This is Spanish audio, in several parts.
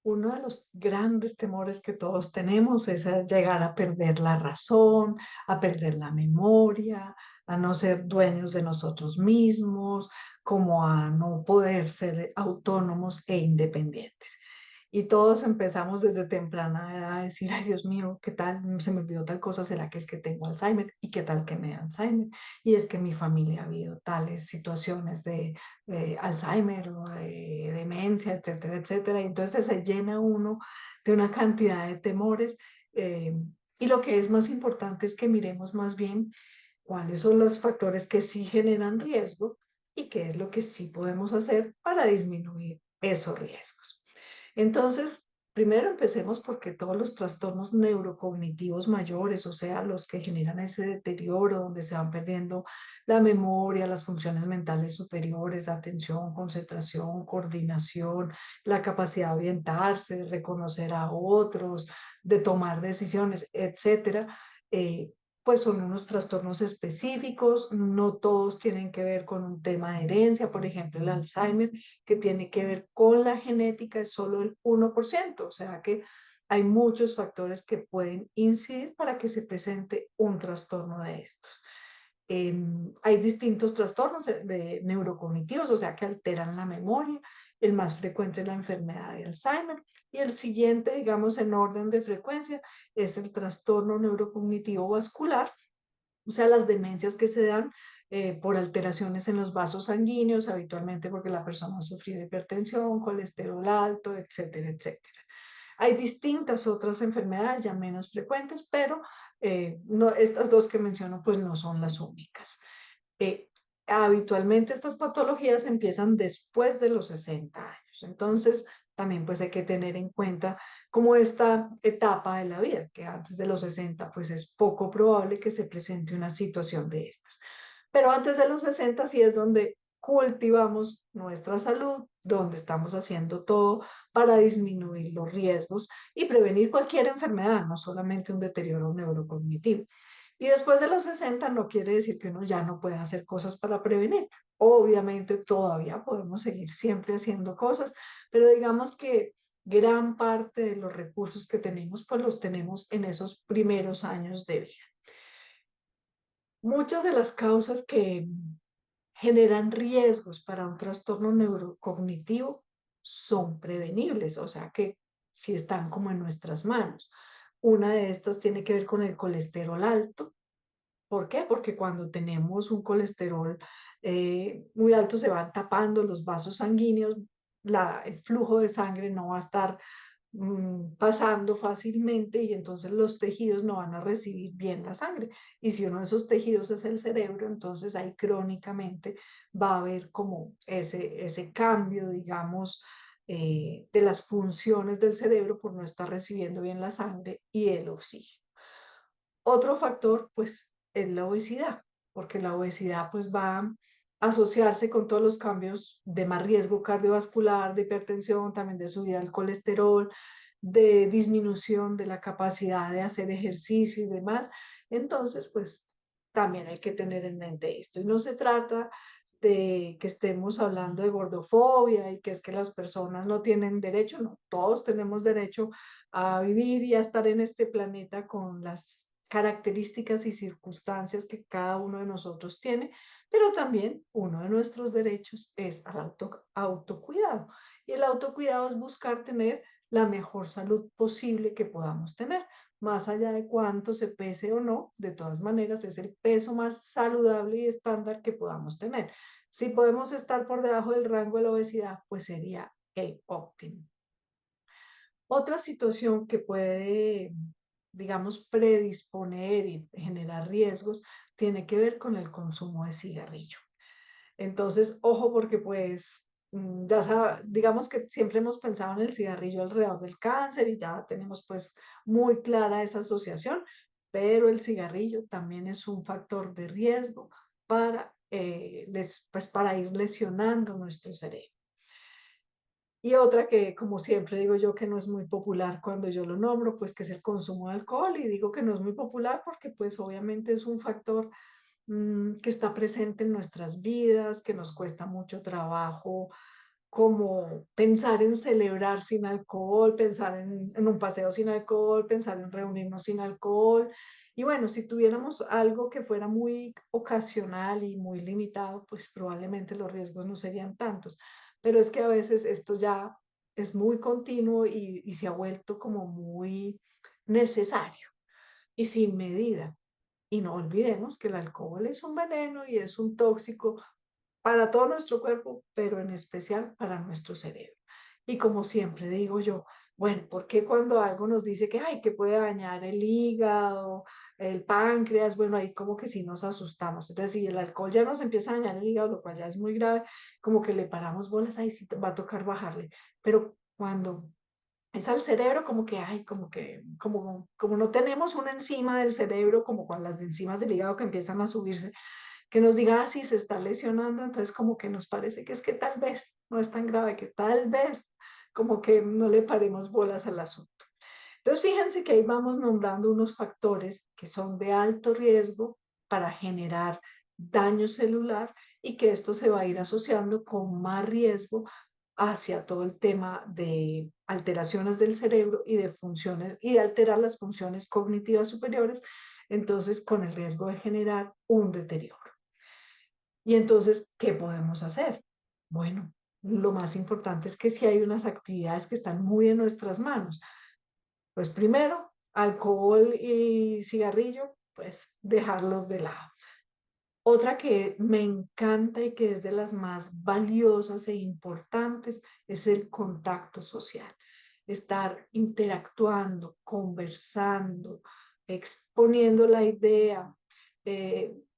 Uno de los grandes temores que todos tenemos es a llegar a perder la razón, a perder la memoria, a no ser dueños de nosotros mismos, como a no poder ser autónomos e independientes. Y todos empezamos desde temprana edad a decir, ay Dios mío, ¿qué tal? Se me olvidó tal cosa, ¿será que es que tengo Alzheimer? ¿Y qué tal que me da Alzheimer? Y es que en mi familia ha habido tales situaciones de Alzheimer o de demencia, etcétera, etcétera. Y entonces se llena uno de una cantidad de temores. eh, y lo que es más importante es que miremos más bien cuáles son los factores que sí generan riesgo y qué es lo que sí podemos hacer para disminuir esos riesgos. Entonces, primero empecemos porque todos los trastornos neurocognitivos mayores, o sea, los que generan ese deterioro donde se van perdiendo la memoria, las funciones mentales superiores, atención, concentración, coordinación, la capacidad de orientarse, de reconocer a otros, de tomar decisiones, etcétera, eh, pues son unos trastornos específicos, no todos tienen que ver con un tema de herencia, por ejemplo, el Alzheimer que tiene que ver con la genética es solo el 1%, o sea que hay muchos factores que pueden incidir para que se presente un trastorno de estos. Hay distintos trastornos de neurocognitivos, o sea, que alteran la memoria. El más frecuente es la enfermedad de Alzheimer y el siguiente, digamos, en orden de frecuencia es el trastorno neurocognitivo vascular, o sea, las demencias que se dan por alteraciones en los vasos sanguíneos, habitualmente porque la persona ha sufrido hipertensión, colesterol alto, etcétera, etcétera. Hay distintas otras enfermedades ya menos frecuentes, pero no, estas dos que menciono pues no son las únicas. Eh, Habitualmente estas patologías empiezan después de los 60 años, entonces también pues hay que tener en cuenta como esta etapa de la vida, que antes de los 60 pues es poco probable que se presente una situación de estas. Pero antes de los 60 sí es donde cultivamos nuestra salud, donde estamos haciendo todo para disminuir los riesgos y prevenir cualquier enfermedad, no solamente un deterioro neurocognitivo. Y después de los 60 no quiere decir que uno ya no pueda hacer cosas para prevenir. Obviamente todavía podemos seguir siempre haciendo cosas, pero digamos que gran parte de los recursos que tenemos, pues los tenemos en esos primeros años de vida. Muchas de las causas que generan riesgos para un trastorno neurocognitivo son prevenibles, o sea que sí están como en nuestras manos. Una de estas tiene que ver con el colesterol alto. ¿Por qué? Porque cuando tenemos un colesterol muy alto se van tapando los vasos sanguíneos, el flujo de sangre no va a estar pasando fácilmente y entonces los tejidos no van a recibir bien la sangre. Y si uno de esos tejidos es el cerebro, entonces ahí crónicamente va a haber como ese cambio, digamos, de las funciones del cerebro por no estar recibiendo bien la sangre y el oxígeno. Otro factor, pues, es la obesidad, porque la obesidad, pues, va a asociarse con todos los cambios de más riesgo cardiovascular, de hipertensión, también de subida del colesterol, de disminución de la capacidad de hacer ejercicio y demás. Entonces, pues, también hay que tener en mente esto. Y no se trata de que estemos hablando de gordofobia y que es que las personas no tienen derecho, no, todos tenemos derecho a vivir y a estar en este planeta con las características y circunstancias que cada uno de nosotros tiene, pero también uno de nuestros derechos es al autocuidado. Y el autocuidado es buscar tener la mejor salud posible que podamos tener, más allá de cuánto se pese o no, de todas maneras es el peso más saludable y estándar que podamos tener. Si podemos estar por debajo del rango de la obesidad, pues sería el óptimo. Otra situación que puede, digamos, predisponer y generar riesgos tiene que ver con el consumo de cigarrillo. Entonces, ojo porque pues digamos que siempre hemos pensado en el cigarrillo alrededor del cáncer y ya tenemos pues muy clara esa asociación, pero el cigarrillo también es un factor de riesgo para, pues, para ir lesionando nuestro cerebro. Y otra que, como siempre digo yo, que no es muy popular cuando yo lo nombro, pues que es el consumo de alcohol. Y digo que no es muy popular porque pues obviamente es un factor que está presente en nuestras vidas, que nos cuesta mucho trabajo como pensar en celebrar sin alcohol, pensar en un paseo sin alcohol, pensar en reunirnos sin alcohol. Y bueno, si tuviéramos algo que fuera muy ocasional y muy limitado, pues probablemente los riesgos no serían tantos. Pero es que a veces esto ya es muy continuo y se ha vuelto como muy necesario y sin medida. Y no olvidemos que el alcohol es un veneno y es un tóxico para todo nuestro cuerpo, pero en especial para nuestro cerebro. Y como siempre digo yo, bueno, ¿por qué cuando algo nos dice que, ay, que puede dañar el hígado, el páncreas? Bueno, ahí como que sí nos asustamos. Entonces, si el alcohol ya nos empieza a dañar el hígado, lo cual ya es muy grave, como que le paramos bolas, ahí sí va a tocar bajarle. Pero cuando es al cerebro, como que, ay, como no tenemos una enzima del cerebro, como con las enzimas del hígado que empiezan a subirse, que nos diga, ah, sí, se está lesionando, entonces como que nos parece que es que tal vez no es tan grave, que tal vez como que no le paremos bolas al asunto. Entonces fíjense que ahí vamos nombrando unos factores que son de alto riesgo para generar daño celular y que esto se va a ir asociando con más riesgo hacia todo el tema de alteraciones del cerebro y de funciones y de alterar las funciones cognitivas superiores, entonces con el riesgo de generar un deterioro. Y entonces, ¿qué podemos hacer? Bueno, lo más importante es que si hay unas actividades que están muy en nuestras manos, pues primero, alcohol y cigarrillo, pues dejarlos de lado. Otra que me encanta y que es de las más valiosas e importantes es el contacto social. Estar interactuando, conversando, exponiendo la idea,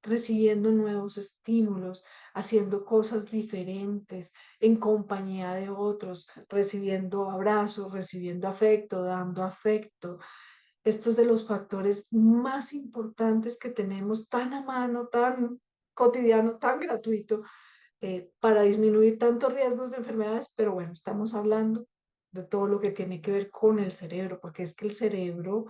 recibiendo nuevos estímulos, haciendo cosas diferentes en compañía de otros, recibiendo abrazos, recibiendo afecto, dando afecto. Estos de los factores más importantes que tenemos tan a mano, tan cotidiano, tan gratuito, para disminuir tantos riesgos de enfermedades, pero bueno, estamos hablando de todo lo que tiene que ver con el cerebro, porque es que el cerebro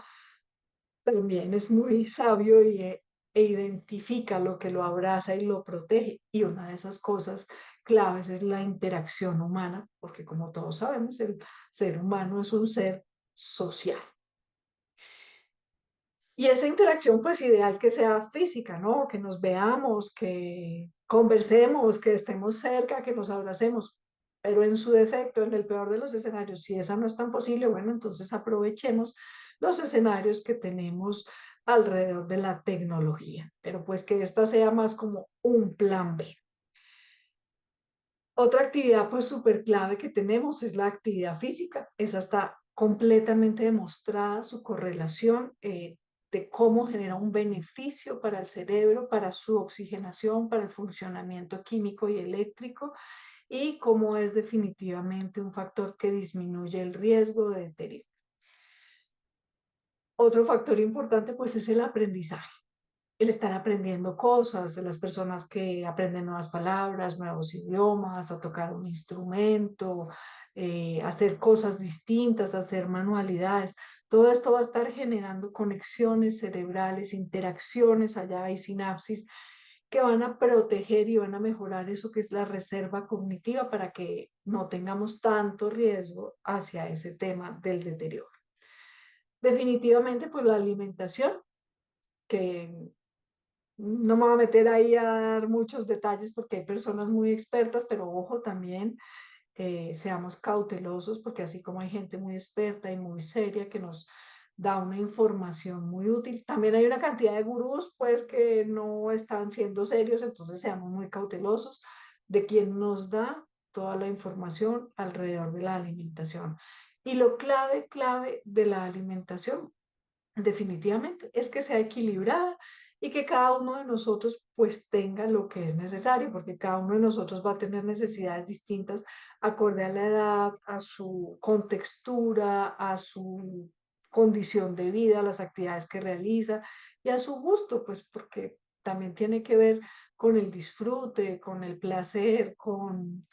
también es muy sabio e identifica lo que lo abraza y lo protege. Y una de esas cosas claves es la interacción humana, porque como todos sabemos, el ser humano es un ser social. Y esa interacción, pues ideal que sea física, ¿no? Que nos veamos, que conversemos, que estemos cerca, que nos abracemos. Pero en su defecto, en el peor de los escenarios, si esa no es tan posible, bueno, entonces aprovechemos los escenarios que tenemos alrededor de la tecnología. Pero pues que esta sea más como un plan B. Otra actividad pues súper clave que tenemos es la actividad física. Esa está completamente demostrada su correlación de cómo genera un beneficio para el cerebro, para su oxigenación, para el funcionamiento químico y eléctrico y cómo es definitivamente un factor que disminuye el riesgo de deterioro. Otro factor importante pues es el aprendizaje, el estar aprendiendo cosas, de las personas que aprenden nuevas palabras, nuevos idiomas, a tocar un instrumento, hacer cosas distintas, hacer manualidades. Todo esto va a estar generando conexiones cerebrales, interacciones, allá hay sinapsis que van a proteger y van a mejorar eso que es la reserva cognitiva para que no tengamos tanto riesgo hacia ese tema del deterioro. Definitivamente, pues la alimentación, que no me voy a meter ahí a dar muchos detalles porque hay personas muy expertas, pero ojo también, seamos cautelosos porque así como hay gente muy experta y muy seria que nos da una información muy útil, también hay una cantidad de gurús pues que no están siendo serios, entonces seamos muy cautelosos de quien nos da toda la información alrededor de la alimentación. Y lo clave de la alimentación definitivamente es que sea equilibrada y que cada uno de nosotros pues tenga lo que es necesario, porque cada uno de nosotros va a tener necesidades distintas acorde a la edad, a su contextura, a su condición de vida, a las actividades que realiza y a su gusto, pues porque también tiene que ver con el disfrute, con el placer, con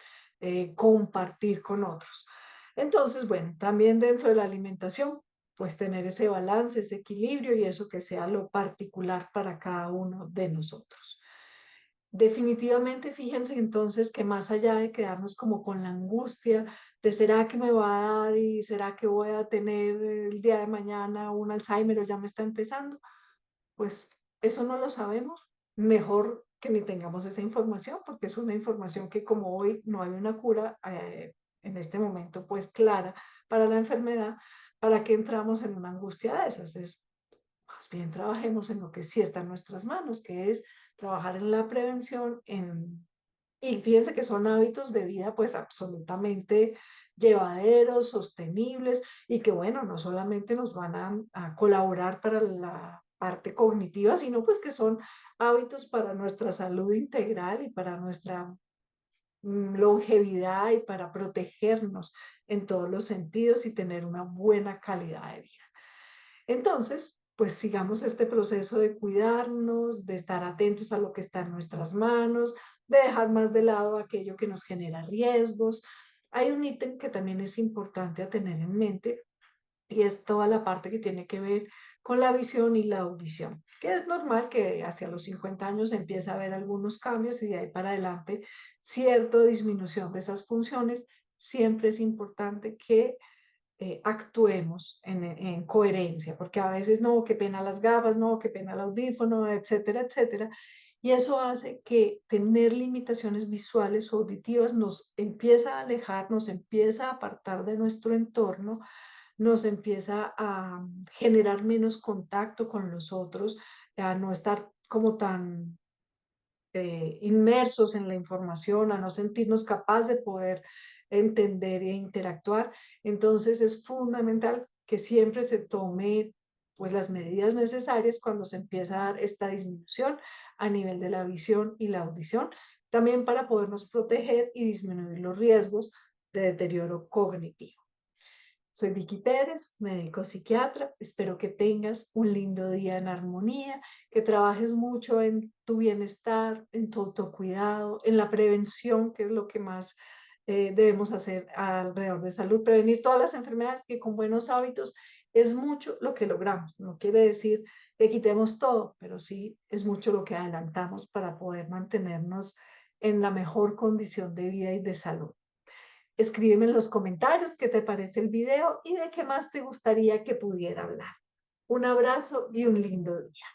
compartir con otros. Entonces, bueno, también dentro de la alimentación pues tener ese balance, ese equilibrio y eso que sea lo particular para cada uno de nosotros. Definitivamente, fíjense entonces que más allá de quedarnos como con la angustia de será que me va a dar y será que voy a tener el día de mañana un Alzheimer o ya me está empezando, pues eso no lo sabemos. Mejor que ni tengamos esa información, porque es una información que como hoy no hay una cura en este momento pues clara para la enfermedad, ¿para qué entramos en una angustia de esas? Es más bien trabajemos en lo que sí está en nuestras manos, que es trabajar en la prevención, y fíjense que son hábitos de vida pues absolutamente llevaderos, sostenibles y que bueno, no solamente nos van a colaborar para la parte cognitiva, sino pues que son hábitos para nuestra salud integral y para nuestra longevidad y para protegernos en todos los sentidos y tener una buena calidad de vida. Entonces, pues sigamos este proceso de cuidarnos, de estar atentos a lo que está en nuestras manos, de dejar más de lado aquello que nos genera riesgos. Hay un ítem que también es importante a tener en mente y es toda la parte que tiene que ver con la visión y la audición, que es normal que hacia los 50 años empiece a haber algunos cambios y de ahí para adelante cierta disminución de esas funciones. Siempre es importante que actuemos en coherencia, porque a veces no, qué pena las gafas, no, qué pena el audífono, etcétera, etcétera. Y eso hace que tener limitaciones visuales o auditivas nos empieza a alejar, nos empieza a apartar de nuestro entorno, nos empieza a generar menos contacto con los otros, a no estar como tan inmersos en la información, a no sentirnos capaces de poder entender e interactuar. Entonces es fundamental que siempre se tome pues las medidas necesarias cuando se empieza a dar esta disminución a nivel de la visión y la audición, también para podernos proteger y disminuir los riesgos de deterioro cognitivo. Soy Vicky Pérez, médico psiquiatra. Espero que tengas un lindo día en armonía, que trabajes mucho en tu bienestar, en tu autocuidado, en la prevención, que es lo que más debemos hacer alrededor de salud. Prevenir todas las enfermedades que con buenos hábitos es mucho lo que logramos. No quiere decir que quitemos todo, pero sí es mucho lo que adelantamos para poder mantenernos en la mejor condición de vida y de salud. Escríbeme en los comentarios qué te parece el video y de qué más te gustaría que pudiera hablar. Un abrazo y un lindo día.